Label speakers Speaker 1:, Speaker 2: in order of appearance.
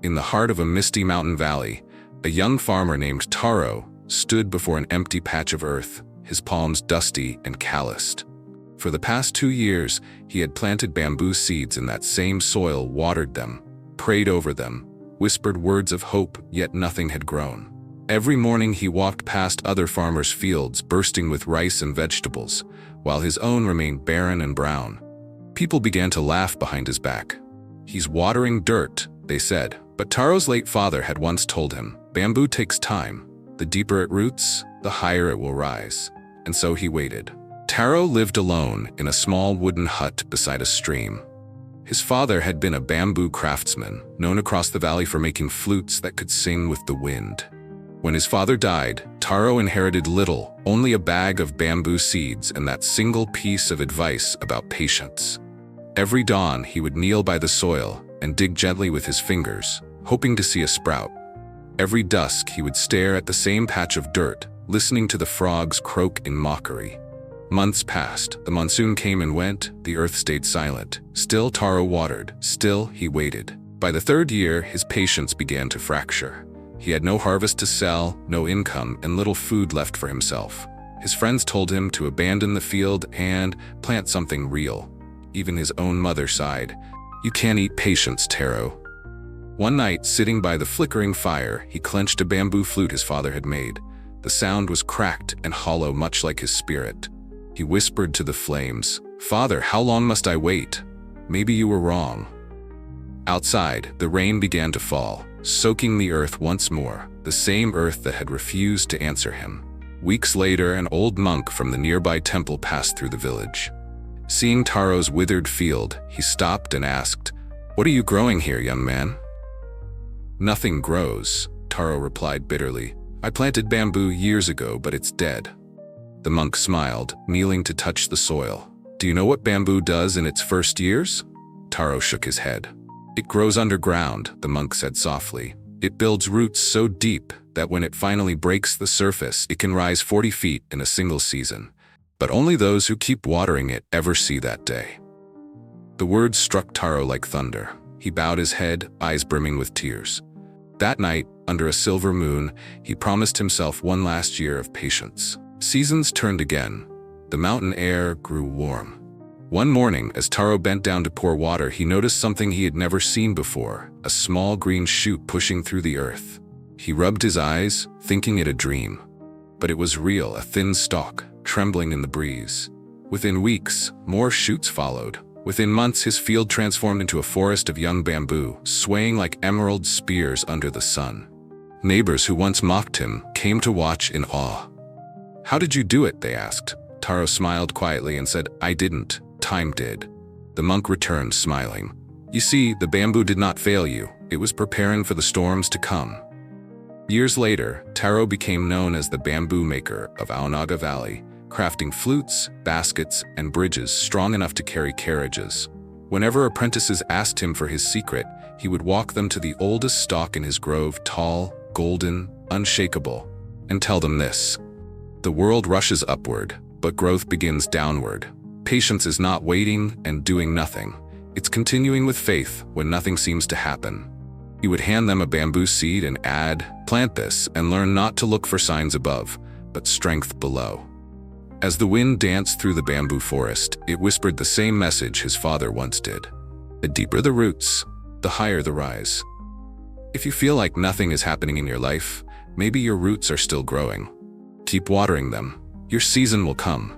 Speaker 1: In the heart of a misty mountain valley, a young farmer named Taro stood before an empty patch of earth, his palms dusty and calloused. For the past 2 years, he had planted bamboo seeds in that same soil, watered them, prayed over them, whispered words of hope, yet nothing had grown. Every morning he walked past other farmers' fields bursting with rice and vegetables, while his own remained barren and brown. People began to laugh behind his back. "He's watering dirt," they said. But Taro's late father had once told him, "Bamboo takes time. The deeper it roots, the higher it will rise." And so he waited. Taro lived alone in a small wooden hut beside a stream. His father had been a bamboo craftsman, known across the valley for making flutes that could sing with the wind. When his father died, Taro inherited little, only a bag of bamboo seeds and that single piece of advice about patience. Every dawn, he would kneel by the soil and dig gently with his fingers, hoping to see a sprout. Every dusk, he would stare at the same patch of dirt, listening to the frogs croak in mockery. Months passed, the monsoon came and went, the earth stayed silent. Still Taro watered, still he waited. By the 3rd year, his patience began to fracture. He had no harvest to sell, no income, and little food left for himself. His friends told him to abandon the field and plant something real. Even his own mother sighed, "You can't eat patience, Taro." One night, sitting by the flickering fire, he clenched a bamboo flute his father had made. The sound was cracked and hollow, much like his spirit. He whispered to the flames, "Father, how long must I wait? Maybe you were wrong." Outside, the rain began to fall, soaking the earth once more, the same earth that had refused to answer him. Weeks later, an old monk from the nearby temple passed through the village. Seeing Taro's withered field, he stopped and asked, "What are you growing here, young man?" "Nothing grows," Taro replied bitterly. "I planted bamboo years ago, but it's dead." The monk smiled, kneeling to touch the soil. "Do you know what bamboo does in its first years?" Taro shook his head. "It grows underground," the monk said softly. "It builds roots so deep that when it finally breaks the surface, it can rise 40 feet in a single season. But only those who keep watering it ever see that day." The words struck Taro like thunder. He bowed his head, eyes brimming with tears. That night, under a silver moon, he promised himself one last year of patience. Seasons turned again. The mountain air grew warm. One morning, as Taro bent down to pour water, he noticed something he had never seen before, a small green shoot pushing through the earth. He rubbed his eyes, thinking it a dream. But it was real, a thin stalk, trembling in the breeze. Within weeks, more shoots followed. Within months, his field transformed into a forest of young bamboo, swaying like emerald spears under the sun. Neighbors who once mocked him came to watch in awe. "How did you do it?" they asked. Taro smiled quietly and said, "I didn't. Time did." The monk returned, smiling. "You see, the bamboo did not fail you. It was preparing for the storms to come." Years later, Taro became known as the bamboo maker of Aonaga Valley, crafting flutes, baskets, and bridges strong enough to carry carriages. Whenever apprentices asked him for his secret, he would walk them to the oldest stalk in his grove, tall, golden, unshakable, and tell them this: "The world rushes upward, but growth begins downward. Patience is not waiting and doing nothing. It's continuing with faith when nothing seems to happen." He would hand them a bamboo seed and add, "Plant this and learn not to look for signs above, but strength below." As the wind danced through the bamboo forest, it whispered the same message his father once did. The deeper the roots, the higher the rise. If you feel like nothing is happening in your life, maybe your roots are still growing. Keep watering them. Your season will come.